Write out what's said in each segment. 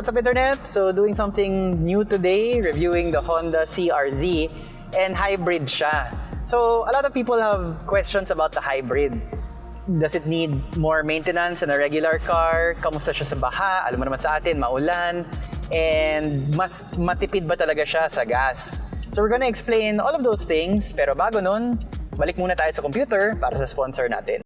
what's up internet? So doing something new today, reviewing the Honda CR-Z, and hybrid siya. So a lot of people have questions about the hybrid. Does it need more maintenance than a regular car? Kamusta siya sa baha? Alam mo naman sa atin, maulan. And mas matipid ba talaga siya sa gas? So we're gonna explain all of those things, pero bago nun, balik muna tayo sa computer para sa sponsor natin.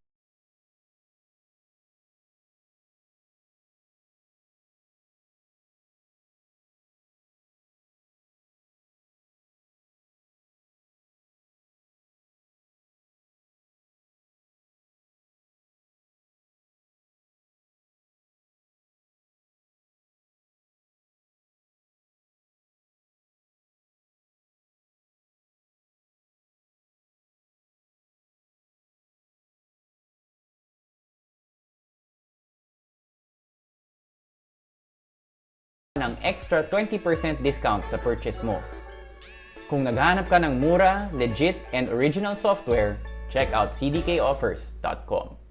Ng extra 20% discount sa purchase mo. Kung naghahanap ka ng mura, legit, and original software, check out cdkoffers.com.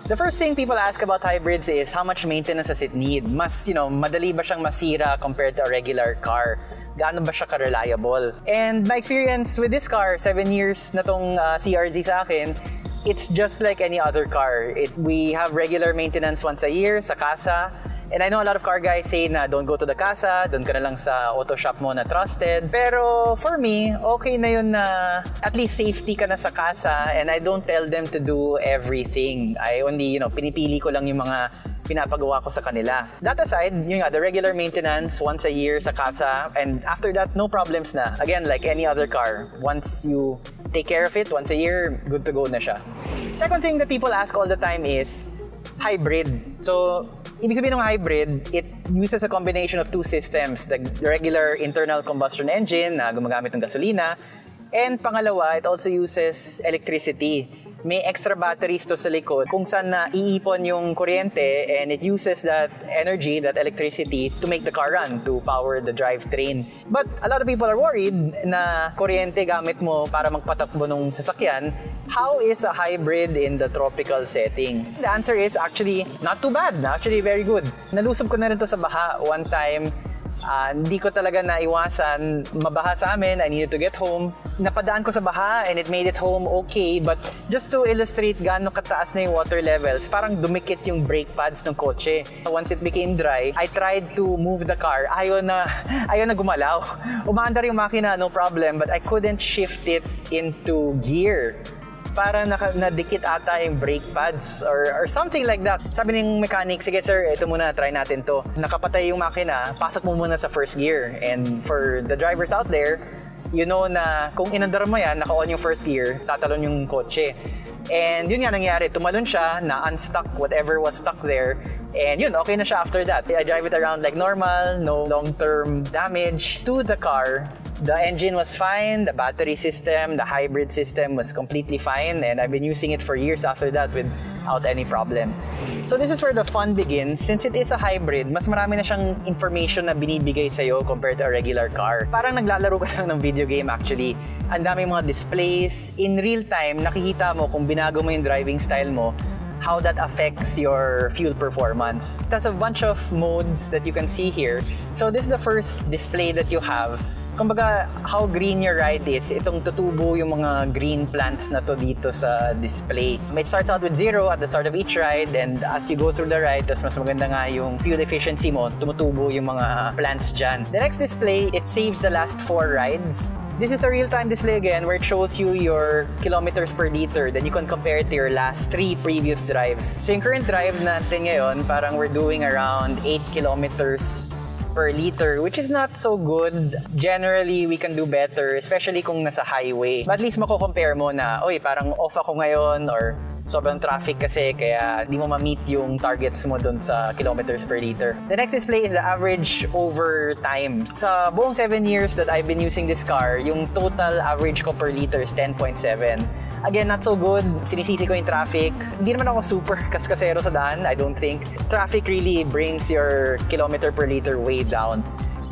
The first thing people ask about hybrids is how much maintenance does it need? Mas, madali ba siyang masira compared to a regular car? Gaano ba siya ka-reliable? And my experience with this car, 7 years na tong CR-Z sa akin, it's just like any other car. We have regular maintenance once a year sa casa. And I know a lot of car guys say na don't go to the casa, doon ka na lang sa auto shop mo na trusted. Pero for me, okay na yun na at least safety ka na sa casa and I don't tell them to do everything. I only, pinipili ko lang yung mga pinapagawa ko sa kanila. That aside, the regular maintenance once a year sa casa, and after that, no problems na. Again, like any other car, once you take care of it once a year, good to go na siya. Second thing that people ask all the time is hybrid. So, ibig sabihin ng hybrid, it uses a combination of two systems. The regular internal combustion engine na gumagamit ng gasolina, and pangalawa, it also uses electricity. May extra batteries to sa likod kung saan na iipon yung kuryente and it uses that energy, that electricity to make the car run, to power the drivetrain. But a lot of people are worried na kuryente gamit mo para magpatakbo ng sasakyan. How is a hybrid in the tropical setting? The answer is actually not too bad, actually very good. Nalusob ko na rin to sa baha one time. Hindi ko talaga naiwasan, mabaha sa amin, I needed to get home. Napadaan ko sa baha and it made it home okay, but just to illustrate gaano kataas na yung water levels, parang dumikit yung brake pads ng kotse. Once it became dry, I tried to move the car. Ayaw na gumalaw. Umaandar yung makina, no problem, but I couldn't shift it into gear. Para nadikit ata yung brake pads or something like that. Sabi ng mechanic, sige sir, ito muna, try natin to. Nakapatay yung makina, pasok mo muna sa first gear. And for the drivers out there, you know na kung inandar mo yan, naka-on yung first gear, tatalon yung kotse. And yun nga nangyari, tumalon siya, na-unstuck whatever was stuck there. And yun, okay na siya after that. I drive it around like normal, no long-term damage to the car. The engine was fine, the battery system, the hybrid system was completely fine, and I've been using it for years after that without any problem. So this is where the fun begins. Since it is a hybrid, mas marami na siyang information na binibigay sa'yo compared to a regular car. Parang naglalaro ka lang ng video game actually. Ang dami mga displays. In real time, nakikita mo kung binago mo yung driving style mo, how that affects your fuel performance. There's a bunch of modes that you can see here. So this is the first display that you have. Kumbaga, how green your ride is, itong tutubo yung mga green plants na to dito sa display. It starts out with 0 at the start of each ride, and as you go through the ride, tas mas maganda nga yung fuel efficiency mo, tumutubo yung mga plants dyan. The next display, it saves the last 4 rides. This is a real-time display again where it shows you your kilometers per liter. Then you can compare it to your last 3 previous drives. So yung current drive natin ngayon, parang we're doing around 8 kilometers per liter, which is not so good. Generally, we can do better, especially kung nasa highway. But at least mako-compare mo na, oy, parang off ako ngayon or sobrang traffic kasi kaya di mo ma-meet yung targets mo dun sa kilometers per liter. The next display is the average over time. Sa buong 7 years that I've been using this car, yung total average ko per liter is 10.7. Again, not so good. Sinisisi ko yung traffic. Hindi naman ako super kaskasero sa daan, I don't think. Traffic really brings your kilometer per liter way down.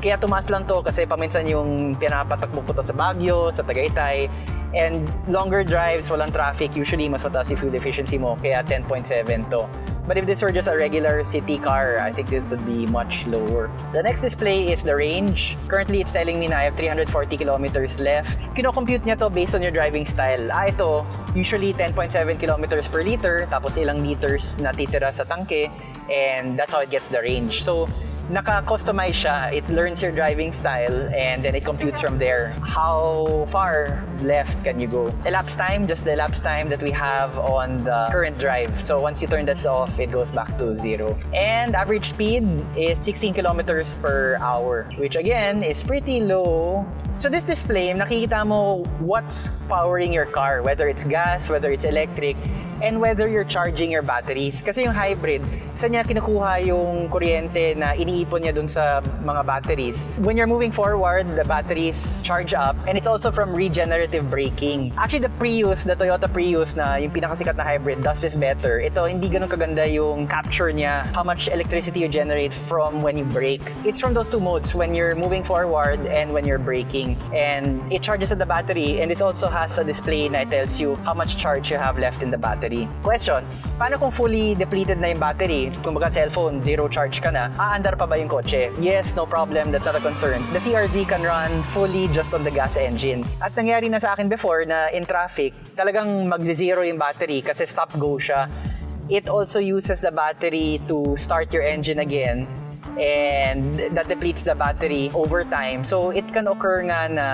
Kaya tumaas lang to kasi paminsan yung pinapatakbo ko to sa Baguio, sa Tagaytay. And longer drives, walang traffic, usually mas mataas yung fuel efficiency mo. Kaya 10.7 to. But if this were just a regular city car, I think it would be much lower. The next display is the range. Currently, it's telling me na I have 340 kilometers left. Kino-compute niya to based on your driving style. Ito, usually 10.7 kilometers per liter, tapos ilang liters na titira sa tangke, and that's how it gets the range. So, naka-customize siya. It learns your driving style and then it computes from there. How far left can you go? Elapsed time, just the elapsed time that we have on the current drive. So once you turn this off, it goes back to 0. And average speed is 16 kilometers per hour, which again is pretty low. So this display, nakikita mo what's powering your car, whether it's gas, whether it's electric, and whether you're charging your batteries. Kasi yung hybrid, saan niya kinukuha yung kuryente na iniipon niya dun sa mga batteries. When you're moving forward, the batteries charge up, and it's also from regenerative braking. Actually, the Prius, the Toyota Prius na yung pinakasikat na hybrid, does this better. Ito, hindi ganun kaganda yung capture niya, how much electricity you generate from when you brake. It's from those two modes, when you're moving forward and when you're braking. And it charges at the battery, and this also has a display na it tells you how much charge you have left in the battery. Question, paano kung fully depleted na yung battery? Kung baga cellphone, zero charge ka na, aandar pa ba yung kotse? Yes, no problem, that's not a concern. The CRZ can run fully just on the gas engine. At nangyari na sa akin before na in traffic, talagang magzi-zero yung battery kasi stop-go siya. It also uses the battery to start your engine again, and that depletes the battery over time. So it can occur nga na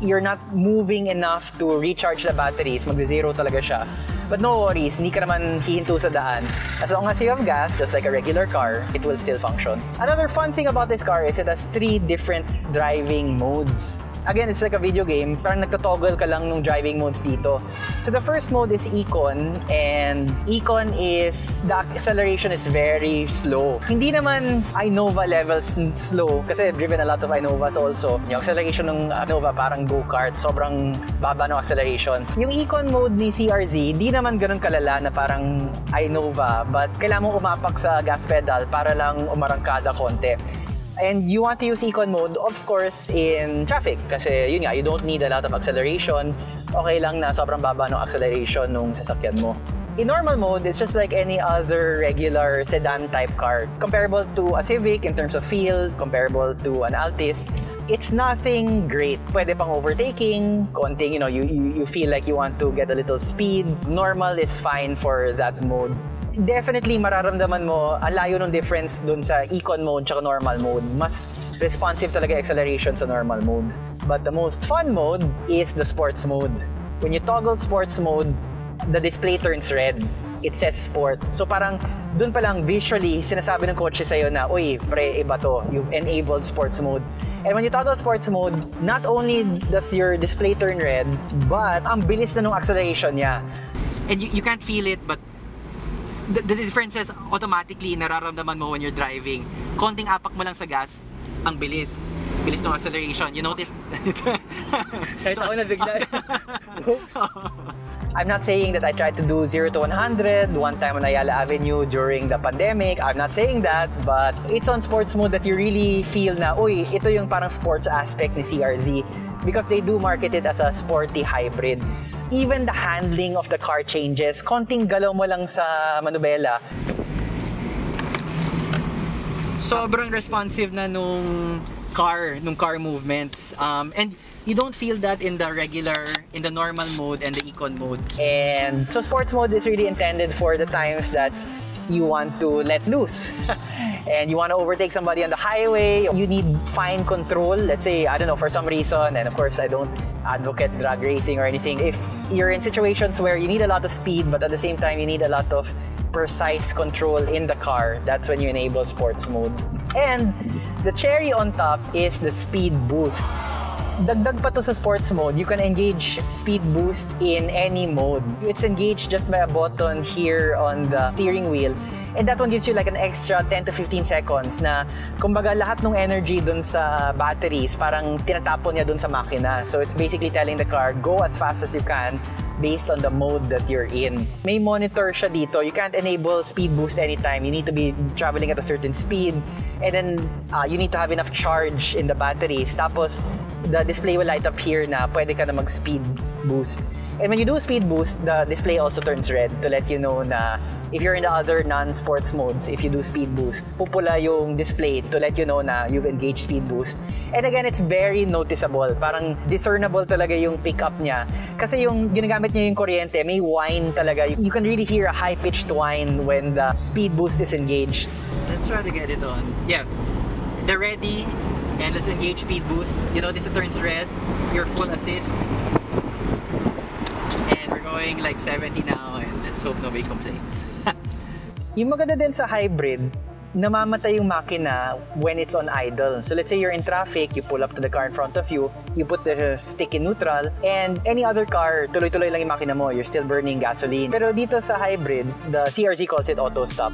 you're not moving enough to recharge the batteries, magzi-zero talaga siya. But no worries, hindi ka naman hihinto sa daan. As long as you have gas, just like a regular car, it will still function. Another fun thing about this car is it has 3 different driving modes. Again, it's like a video game. Parang nagtotoggle ka lang ng driving modes dito. So the first mode is Econ, and Econ is, the acceleration is very slow. Hindi naman Innova levels slow, kasi I've driven a lot of Innovas also. Yung acceleration ng Innova parang go-kart, sobrang baba ng acceleration. Yung Econ mode ni CRZ, di naman ganun kalala na parang Innova, but kailangan mong umapak sa gas pedal para lang umarangkada konti. And you want to use Econ mode, of course, in traffic. Kasi yun nga, you don't need a lot of acceleration. Okay lang na sobrang baba ng acceleration nung sasakyan mo. In normal mode, it's just like any other regular sedan type car. Comparable to a Civic in terms of feel, comparable to an Altis. It's nothing great. Pwede pang overtaking, konting, you feel like you want to get a little speed. Normal is fine for that mode. Definitely mararamdaman mo ang layo ng difference dun sa Econ mode tsaka normal mode. Mas responsive talaga acceleration sa normal mode. But the most fun mode is the sports mode. When you toggle sports mode, the display turns red. It says sport. So parang dun pa lang visually sinasabi ng kotse sa'yo na, uy, pre, iba to. You've enabled sports mode. And when you toggle sports mode, not only does your display turn red, but ang bilis na nung acceleration niya. And you can't feel it, but the differences automatically nararamdaman mo when you're driving. Konting apak mo lang sa gas, ang bilis. Bilis ng acceleration. You notice? Kahit ako nabigla. Oops. I'm not saying that I tried to do 0 to 100 one time on Ayala Avenue during the pandemic. I'm not saying that, but it's on sports mode that you really feel na, uy, ito yung parang sports aspect ni CRZ, because they do market it as a sporty hybrid. Even the handling of the car changes. Konting galaw mo lang sa manubela, sobrang responsive na nung car movements. And you don't feel that in the normal mode and the Econ mode. And so sports mode is really intended for the times that you want to let loose and you want to overtake somebody on the highway. You need fine control. Let's say, I don't know, for some reason, and of course I don't advocate drag racing or anything. If you're in situations where you need a lot of speed, but at the same time you need a lot of precise control in the car, that's when you enable sports mode. And the cherry on top is the speed boost. Dagdag pa to sa sports mode, you can engage speed boost in any mode. It's engaged just by a button here on the steering wheel. And that one gives you like an extra 10 to 15 seconds na kumbaga lahat ng energy dun sa batteries parang tinatapon niya dun sa makina. So it's basically telling the car, go as fast as you can, based on the mode that you're in. May monitor siya dito. You can't enable speed boost anytime. You need to be traveling at a certain speed, and then you need to have enough charge in the batteries. Tapos, the display will light up here na pwede ka na mag-speed boost. And when you do a speed boost, the display also turns red to let you know na if you're in the other non-sports modes, if you do speed boost, pupula yung display to let you know na you've engaged speed boost. And again, it's very noticeable. Parang discernible talaga yung pickup niya. Kasi yung ginagamit niya yung kuryente, may whine talaga. You can really hear a high-pitched whine when the speed boost is engaged. Let's try to get it on. Yeah, they're ready. And let's engage speed boost. You notice it turns red. Your full assist. Going like 70 now, and let's hope nobody complains. Yung maganda din sa hybrid, namamatay yung makina when it's on idle. So let's say you're in traffic, you pull up to the car in front of you, you put the stick in neutral, and any other car, tuloy-tuloy lang yung makina mo, you're still burning gasoline. Pero dito sa hybrid, the CRZ calls it auto stop.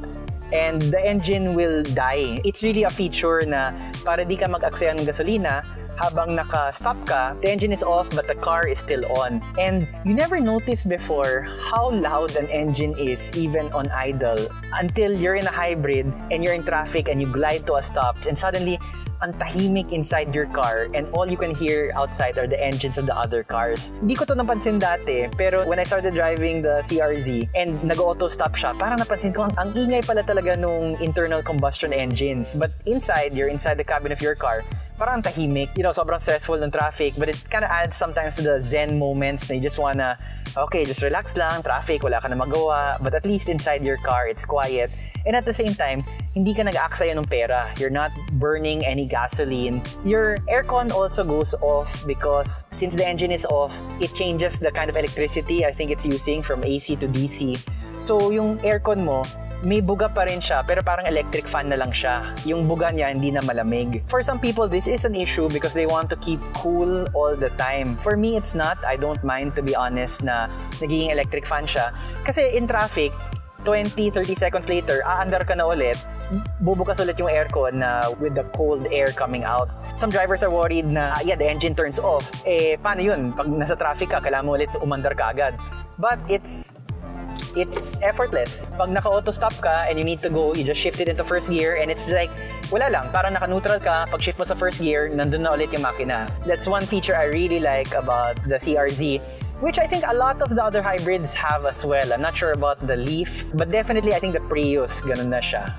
And the engine will die. It's really a feature na para di ka mag-aksaya ng gasolina, habang naka-stop ka, the engine is off but the car is still on. And you never noticed before how loud an engine is even on idle until you're in a hybrid and you're in traffic and you glide to a stop and suddenly ang tahimik inside your car and all you can hear outside are the engines of the other cars. Hindi ko to napansin dati, pero when I started driving the CRZ and nag-auto stop siya, parang napansin ko ang ingay pala talaga nung internal combustion engines. But inside, you're inside the cabin of your car, parang tahimik. You know, sobrang stressful ng traffic, but it kind of adds sometimes to the zen moments na you just wanna, okay, just relax lang, traffic, wala ka na magawa, but at least inside your car, it's quiet. And at the same time, hindi ka nag-aaksaya ng pera. You're not burning any gasoline. Your aircon also goes off because since the engine is off, it changes the kind of electricity I think it's using from AC to DC. So yung aircon mo, may buga pa rin siya, pero parang electric fan na lang siya. Yung buga niya hindi na malamig. For some people, this is an issue because they want to keep cool all the time. For me, it's not. I don't mind, to be honest, na nagiging electric fan siya. Kasi in traffic, 20-30 seconds later, aandar ka na ulit, bubukas ulit yung aircon na with the cold air coming out. Some drivers are worried na, the engine turns off. Eh, paano yun? Pag nasa traffic ka, kailangan mo ulit umandar ka agad. But it's effortless. Pag naka-auto stop ka and you need to go, you just shift it into first gear and it's like, wala lang, parang naka-neutral ka, pag shift mo sa first gear, nandun na ulit yung makina. That's one feature I really like about the CRZ, which I think a lot of the other hybrids have as well. I'm not sure about the Leaf, but definitely I think the Prius, ganun na siya.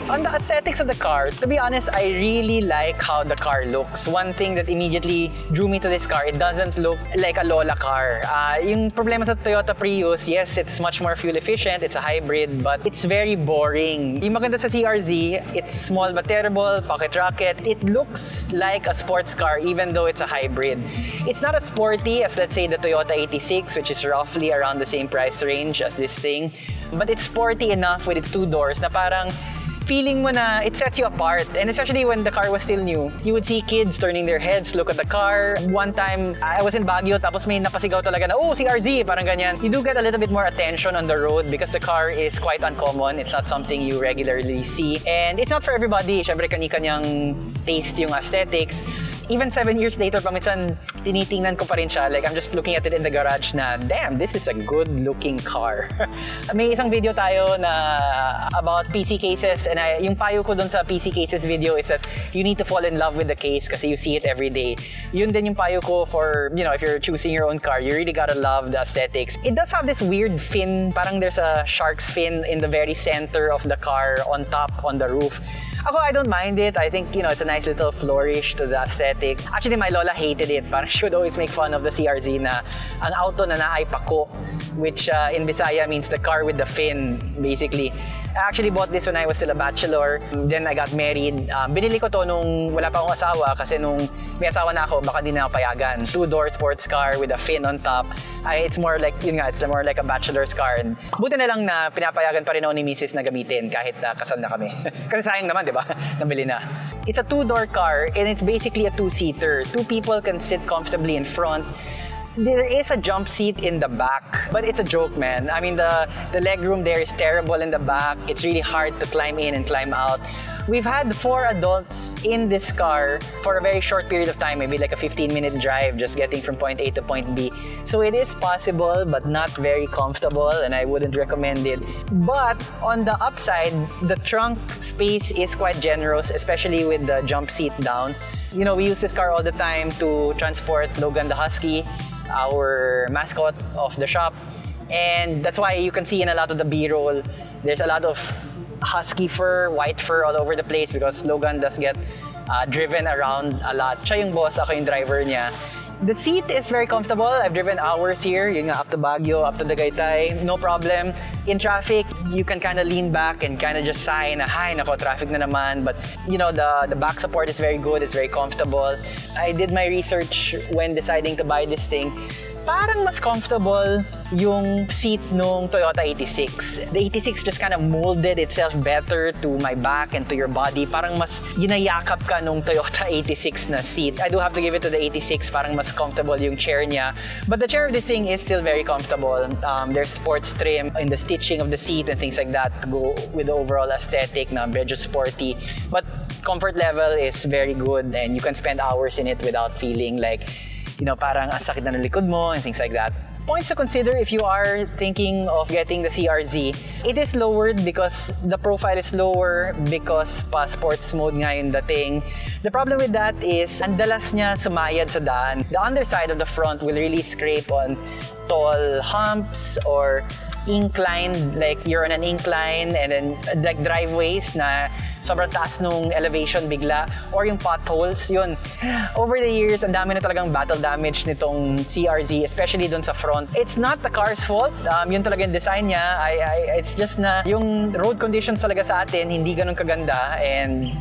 On the aesthetics of the car, to be honest, I really like how the car looks. One thing that immediately drew me to this car, it doesn't look like a Lola car. Yung problema sa Toyota Prius, yes, it's much more fuel efficient, it's a hybrid, but it's very boring. Yung maganda sa CRZ, it's small but terrible, pocket rocket. It looks like a sports car even though it's a hybrid. It's not as sporty as, let's say, the Toyota 86, which is roughly around the same price range as this thing. But it's sporty enough with its two doors na parang feeling mo na it sets you apart. And especially when the car was still new, you would see kids turning their heads, look at the car. One time, I was in Baguio, tapos may napasigaw talaga na, oh, CRZ, parang ganyan. You do get a little bit more attention on the road because the car is quite uncommon. It's not something you regularly see. And it's not for everybody. Siyempre, kani-kanyang taste yung aesthetics. Even 7 years later, paminsan, tinitingnan ko pa rin siya. Like, I'm just looking at it in the garage na, damn, this is a good-looking car. May isang video tayo na about PC cases, and yung payo ko dun sa PC cases video is that you need to fall in love with the case kasi you see it every day. Yun din yung payo ko for, if you're choosing your own car, you really gotta love the aesthetics. It does have this weird fin, parang there's a shark's fin in the very center of the car, on top, on the roof. Ako, I don't mind it. I think, it's a nice little flourish to the aesthetic. Actually, my lola hated it. Parang she would always make fun of the CRZ na ang auto na naay pako, which in Bisaya means the car with the fin, basically. I actually bought this when I was still a bachelor. Then I got married. Binili ko to nung wala pa akong asawa kasi nung may asawa na ako, baka di na ako payagan. Two-door sports car with a fin on top. It's more like, it's more like a bachelor's car. And buti na lang na pinapayagan pa rin ako ni Mrs. na gamitin kahit na kasal na kami. Kasi sayang naman, di ba? Nabili na. It's a two-door car and it's basically a two-seater. Two people can sit comfortably in front. There is a jump seat in the back, but it's a joke, man. I mean, the legroom there is terrible in the back. It's really hard to climb in and climb out. we've had 4 adults in this car for a very short period of time, maybe like a 15-minute drive, just getting from point A to point B. So it is possible, but not very comfortable, and I wouldn't recommend it. But on the upside, the trunk space is quite generous, especially with the jump seat down. You know, we use this car all the time to transport Logan the Husky, our mascot of the shop. And that's why you can see in a lot of the B-roll, there's a lot of husky fur, white fur all over the place because Logan does get driven around a lot. Siya yung boss, ako yung driver niya. The seat is very comfortable. I've driven hours here, yun nga, up to Baguio, up to Tagaytay, no problem. In traffic, you can kind of lean back and kind of just sigh na, hi, nako, traffic na naman. But, you know, the back support is very good, it's very comfortable. I did my research when deciding to buy this thing. Parang mas comfortable yung seat nung Toyota 86. The 86 just kind of molded itself better to my back and to your body. Parang mas ginayakap ka nung Toyota 86 na seat. I do have to give it to the 86. Parang mas comfortable yung chair niya. But the chair of this thing is still very comfortable. There's sports trim in the stitching of the seat and things like that to go with the overall aesthetic na medyo sporty. But comfort level is very good and you can spend hours in it without feeling like, you know, parang ang sakit na ng likod mo and things like that. Points to consider if you are thinking of getting the CRZ. It is lowered because the profile is lower because pa sports mode nga yung dating. The problem with that is ang dalas niya sumayad sa daan. The underside of the front will really scrape on tall humps or inclined, like you're on an incline and then like driveways na sobrang taas nung elevation bigla or yung potholes, yun. Over the years, ang dami na talagang battle damage nitong CRZ, especially dun sa front. It's not the car's fault. Yun talaga yung design niya. It's just na yung road conditions talaga sa atin hindi ganun kaganda and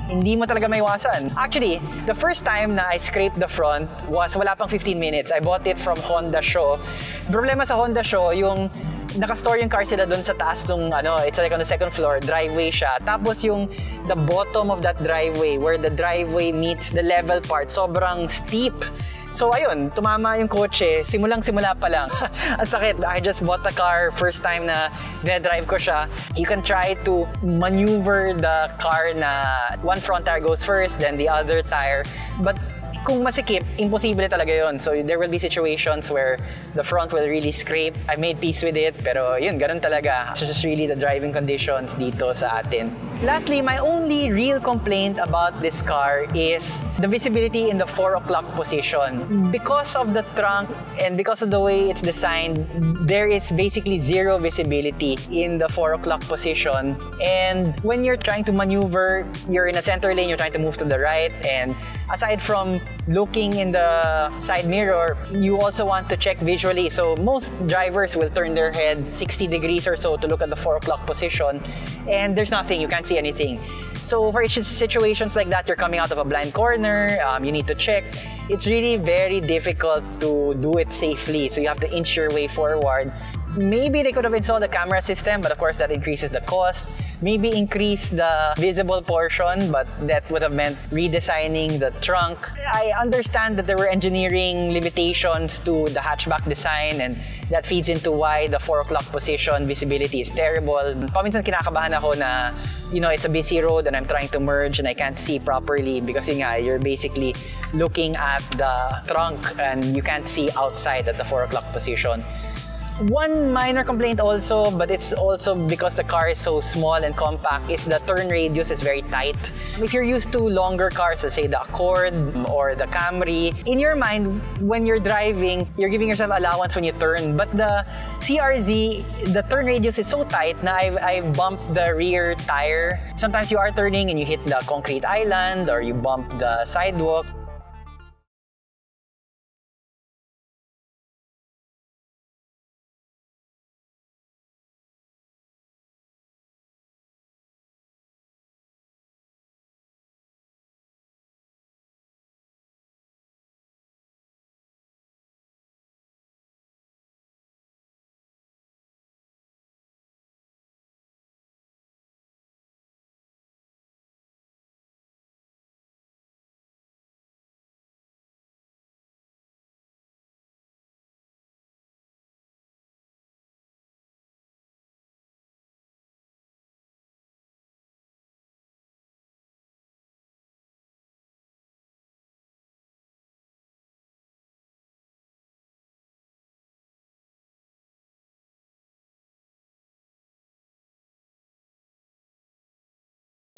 hindi mo talaga maiwasan. Actually, the first time na I scraped the front was wala pang 15 minutes. I bought it from Honda Show. Problema sa Honda Show, yung nakastore yung car sila doon sa taas nung it's like on the second floor, driveway siya. Tapos yung the bottom of that driveway, where the driveway meets the level part, sobrang steep. So ayun, tumama yung kotse, simulang-simula pa lang. Ang sakit. I just bought the car, first time na dinadrive ko siya. You can try to maneuver the car na one front tire goes first, then the other tire. But kung masikip, imposible talaga yun. So there will be situations where the front will really scrape. I made peace with it, pero yun, ganun talaga. It's just really the driving conditions dito sa atin. Lastly, my only real complaint about this car is the visibility in the 4 o'clock position. Because of the trunk and because of the way it's designed, there is basically zero visibility in the 4 o'clock position. And when you're trying to maneuver, you're in a center lane, you're trying to move to the right, and aside from looking in the side mirror, you also want to check visually. So most drivers will turn their head 60 degrees or so to look at the 4 o'clock position, and there's nothing, you can't see anything. So for situations like that, you're coming out of a blind corner, you need to check. It's really very difficult to do it safely, so you have to inch your way forward. Maybe they could have installed a camera system, but of course that increases the cost. Maybe increase the visible portion, but that would have meant redesigning the trunk. I understand that there were engineering limitations to the hatchback design, and that feeds into why the 4 o'clock position visibility is terrible. Paminsan kinakabahan ako na, you know, it's a busy road and I'm trying to merge and I can't see properly because yun nga, you're basically looking at the trunk and you can't see outside at the 4 o'clock position. One minor complaint also, but it's also because the car is so small and compact, is the turn radius is very tight. If you're used to longer cars, let's say the Accord or the Camry, in your mind, when you're driving, you're giving yourself allowance when you turn. But the CRZ, the turn radius is so tight na I've bumped the rear tire. Sometimes you are turning and you hit the concrete island or you bump the sidewalk.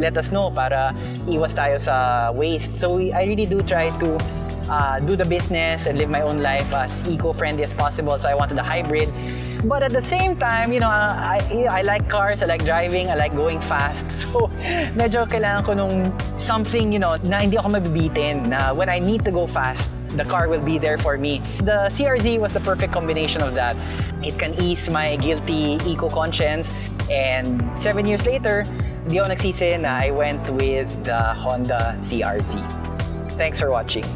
let us know para iwas tayo sa waste. So I really do try to do the business and live my own life as eco-friendly as possible. So I wanted a hybrid. But at the same time, I like cars, I like driving, I like going fast. So medyo kailangan ko nung something, na hindi ako mabibitin, na when I need to go fast, the car will be there for me. The CRZ was the perfect combination of that. It can ease my guilty eco-conscience. And 7 years later, di ako nagsisi na I went with the Honda CRZ. Thanks for watching.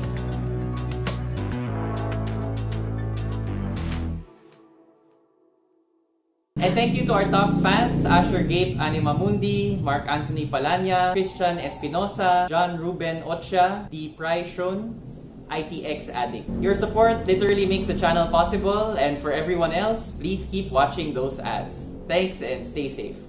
And thank you to our top fans, Asher Gape Anima Mundi, Mark Anthony Palanya, Christian Espinosa, John Ruben Ocha, D. Pryshon, ITX Addict. Your support literally makes the channel possible, and for everyone else, please keep watching those ads. Thanks and stay safe.